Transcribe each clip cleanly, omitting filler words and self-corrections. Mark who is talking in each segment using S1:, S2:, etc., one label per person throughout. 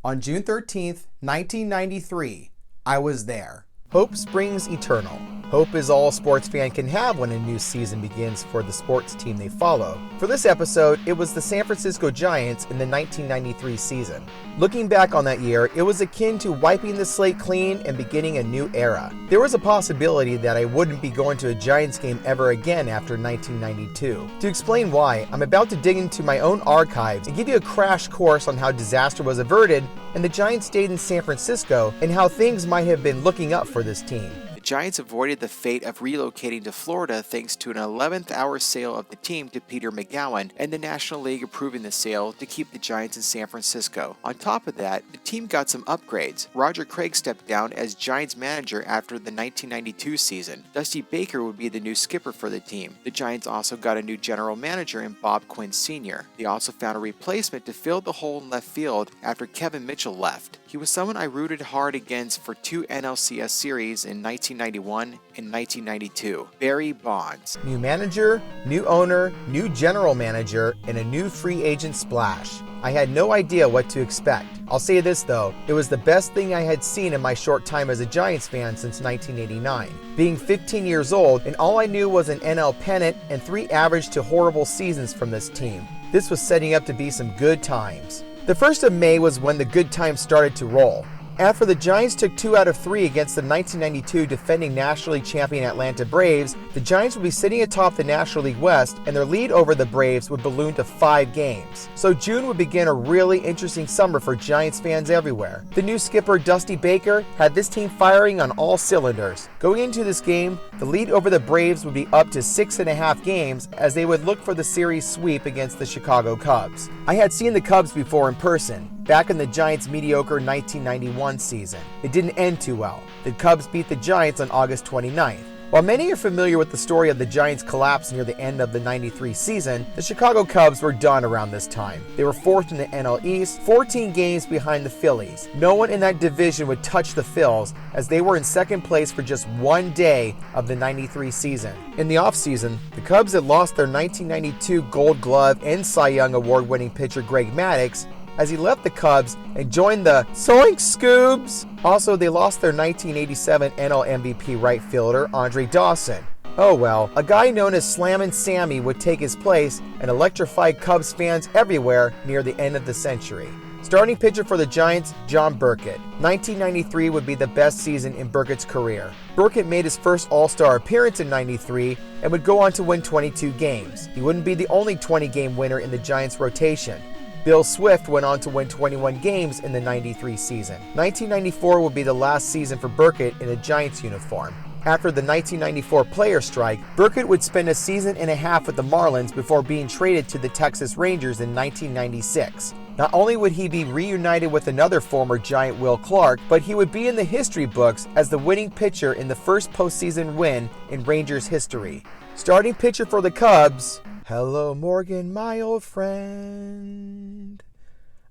S1: On June 13th, 1993, I was there. Hope springs eternal. Hope is all a sports fan can have when a new season begins for the sports team they follow. For this episode, it was the San Francisco Giants in the 1993 season. Looking back on that year, it was akin to wiping the slate clean and beginning a new era. There was a possibility that I wouldn't be going to a Giants game ever again after 1992. To explain why, I'm about to dig into my own archives and give you a crash course on how disaster was averted and the Giants stayed in San Francisco and how things might have been looking up for this team.
S2: The Giants avoided the fate of relocating to Florida thanks to an 11th hour sale of the team to Peter McGowan and the National League approving the sale to keep the Giants in San Francisco. On top of that, the team got some upgrades. Roger Craig stepped down as Giants manager after the 1992 season. Dusty Baker would be the new skipper for the team. The Giants also got a new general manager in Bob Quinn Sr. They also found a replacement to fill the hole in left field after Kevin Mitchell left. He was someone I rooted hard against for two NLCS series in 1991 and 1992. Barry Bonds.
S1: New manager, new owner, new general manager, and a new free agent splash. I had no idea what to expect. I'll say this though, it was the best thing I had seen in my short time as a Giants fan since 1989. Being 15 years old, and all I knew was an NL pennant and 3 average to horrible seasons from this team. This was setting up to be some good times. The 1st of May was when the good times started to roll. After the Giants took 2 out of 3 against the 1992 defending National League champion Atlanta Braves, the Giants would be sitting atop the National League West and their lead over the Braves would balloon to 5 games. So June would begin a really interesting summer for Giants fans everywhere. The new skipper Dusty Baker had this team firing on all cylinders. Going into this game, the lead over the Braves would be up to 6.5 games as they would look for the series sweep against the Chicago Cubs. I had seen the Cubs before in person, back in the Giants' mediocre 1991 season. It didn't end too well. The Cubs beat the Giants on August 29th. While many are familiar with the story of the Giants' collapse near the end of the 93 season, the Chicago Cubs were done around this time. They were 4th in the NL East, 14 games behind the Phillies. No one in that division would touch the Phils, as they were in 2nd place for just 1 day of the 93 season. In the offseason, the Cubs had lost their 1992 Gold Glove and Cy Young Award-winning pitcher Greg Maddux, as he left the Cubs and joined the Soink Scoobs. Also, they lost their 1987 NL MVP right fielder Andre Dawson. Oh well, a guy known as Slammin' Sammy would take his place and electrify Cubs fans everywhere near the end of the century. Starting pitcher for the Giants, John Burkett. 1993 would be the best season in Burkett's career. Burkett made his first All-Star appearance in 93 and would go on to win 22 games. He wouldn't be the only 20-game winner in the Giants' rotation. Bill Swift went on to win 21 games in the 93 season. 1994 would be the last season for Burkett in a Giants uniform. After the 1994 player strike, Burkett would spend a season and a half with the Marlins before being traded to the Texas Rangers in 1996. Not only would he be reunited with another former Giant, Will Clark, but he would be in the history books as the winning pitcher in the first postseason win in Rangers history. Starting pitcher for the Cubs, hello Morgan, my old friend.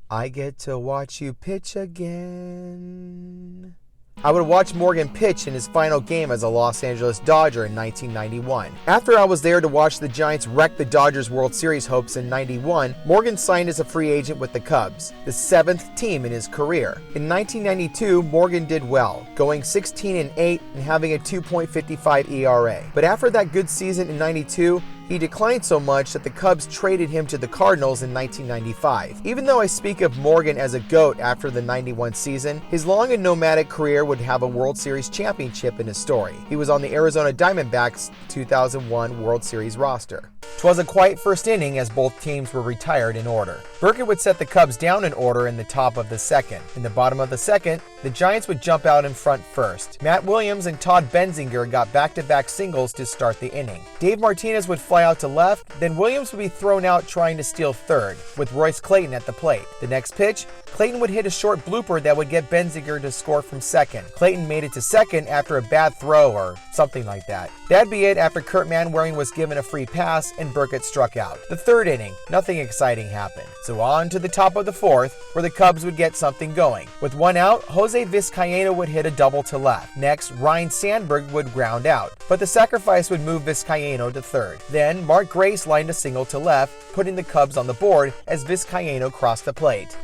S1: I get to watch you pitch again. I would watch Morgan pitch in his final game as a Los Angeles Dodger in 1991. After I was there to watch the Giants wreck the Dodgers World Series hopes in 91, Morgan signed as a free agent with the Cubs, the 7th team in his career. In 1992, Morgan did well, going 16-8 and having a 2.55 ERA. But after that good season in 92, he declined so much that the Cubs traded him to the Cardinals in 1995. Even though I speak of Morgan as a GOAT after the 91 season, his long and nomadic career would have a World Series championship in his story. He was on the Arizona Diamondbacks' 2001 World Series roster. 'Twas a quiet first inning as both teams were retired in order. Burkett would set the Cubs down in order in the top of the 2nd. In the bottom of the 2nd, the Giants would jump out in front first. Matt Williams and Todd Benzinger got back-to-back singles to start the inning. Dave Martinez would fly out to left, then Williams would be thrown out trying to steal third, with Royce Clayton at the plate. The next pitch, Clayton would hit a short blooper that would get Benzinger to score from second. Clayton made it to second after a bad throw or something like that. That'd be it after Kurt Manwaring was given a free pass and Burkett struck out. The 3rd inning, nothing exciting happened. So on to the top of the 4th, where the Cubs would get something going. With 1 out, Jose Vizcaino would hit a double to left. Next, Ryan Sandberg would ground out, but the sacrifice would move Vizcaino to 3rd. Then, Mark Grace lined a single to left, putting the Cubs on the board as Vizcaino crossed the plate.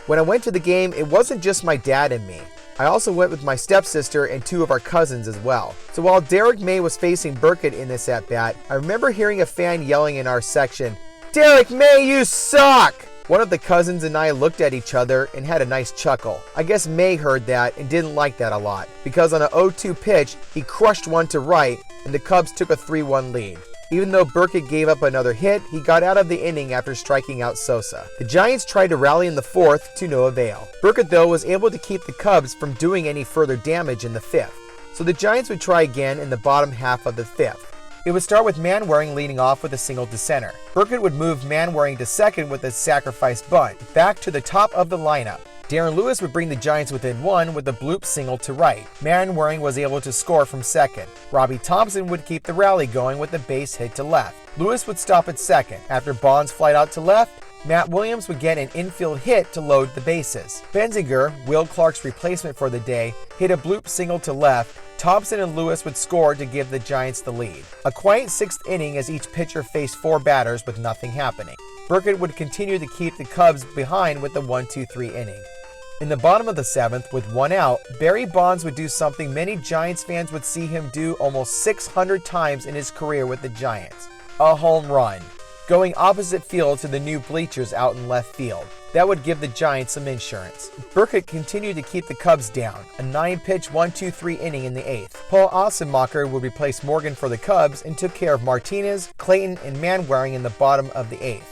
S1: When I went to the game, it wasn't just my dad and me. I also went with my stepsister and 2 of our cousins as well. So while Derek May was facing Burkett in this at-bat, I remember hearing a fan yelling in our section, "Derek May, you suck!" One of the cousins and I looked at each other and had a nice chuckle. I guess May heard that and didn't like that a lot, because on an 0-2 pitch, he crushed one to right and the Cubs took a 3-1 lead. Even though Burkett gave up another hit, he got out of the inning after striking out Sosa. The Giants tried to rally in the 4th to no avail. Burkett, though, was able to keep the Cubs from doing any further damage in the 5th. So the Giants would try again in the bottom half of the 5th. It would start with Manwaring leading off with a single to center. Burkett would move Manwaring to second with a sacrifice bunt, back to the top of the lineup. Darren Lewis would bring the Giants within 1 with a bloop single to right. Manwaring was able to score from second. Robbie Thompson would keep the rally going with a base hit to left. Lewis would stop at second. After Bonds' flight out to left, Matt Williams would get an infield hit to load the bases. Benzinger, Will Clark's replacement for the day, hit a bloop single to left. Thompson and Lewis would score to give the Giants the lead. A quiet 6th inning as each pitcher faced 4 batters with nothing happening. Burkett would continue to keep the Cubs behind with the 1-2-3 inning. In the bottom of the 7th, with 1 out, Barry Bonds would do something many Giants fans would see him do almost 600 times in his career with the Giants. A home run, going opposite field to the new bleachers out in left field. That would give the Giants some insurance. Burkett continued to keep the Cubs down, a 9-pitch 1-2-3 inning in the 8th. Paul Ossenmacher would replace Morgan for the Cubs and took care of Martinez, Clayton, and Manwaring in the bottom of the 8th.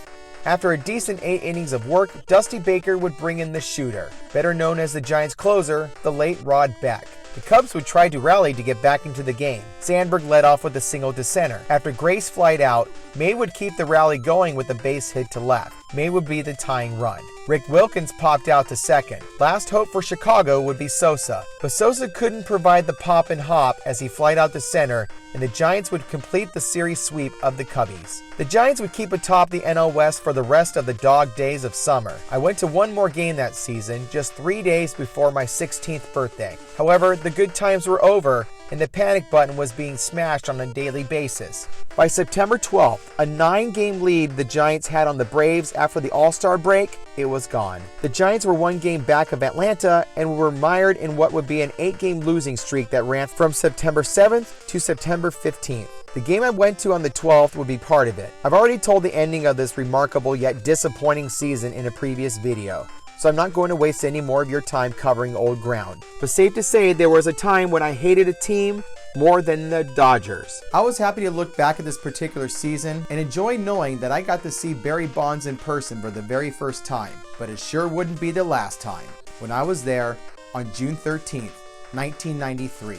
S1: After a decent 8 innings of work, Dusty Baker would bring in the shooter, better known as the Giants' closer, the late Rod Beck. The Cubs would try to rally to get back into the game. Sandberg led off with a single to center. After Grace flied out, May would keep the rally going with a base hit to left. May would be the tying run. Rick Wilkins popped out to second. Last hope for Chicago would be Sosa, but Sosa couldn't provide the pop and hop as he flied out to center, and the Giants would complete the series sweep of the Cubbies. The Giants would keep atop the NL West for the rest of the dog days of summer. I went to one more game that season, just 3 days before my 16th birthday. However, the good times were over, and the panic button was being smashed on a daily basis. By September 12th, a 9-game lead the Giants had on the Braves after the All-Star break, it was gone. The Giants were 1 game back of Atlanta and were mired in what would be an 8-game losing streak that ran from September 7th to September 15th. The game I went to on the 12th would be part of it. I've already told the ending of this remarkable yet disappointing season in a previous video, so I'm not going to waste any more of your time covering old ground. But safe to say, there was a time when I hated a team more than the Dodgers. I was happy to look back at this particular season and enjoy knowing that I got to see Barry Bonds in person for the very first time, but it sure wouldn't be the last time when I was there on June 13th, 1993.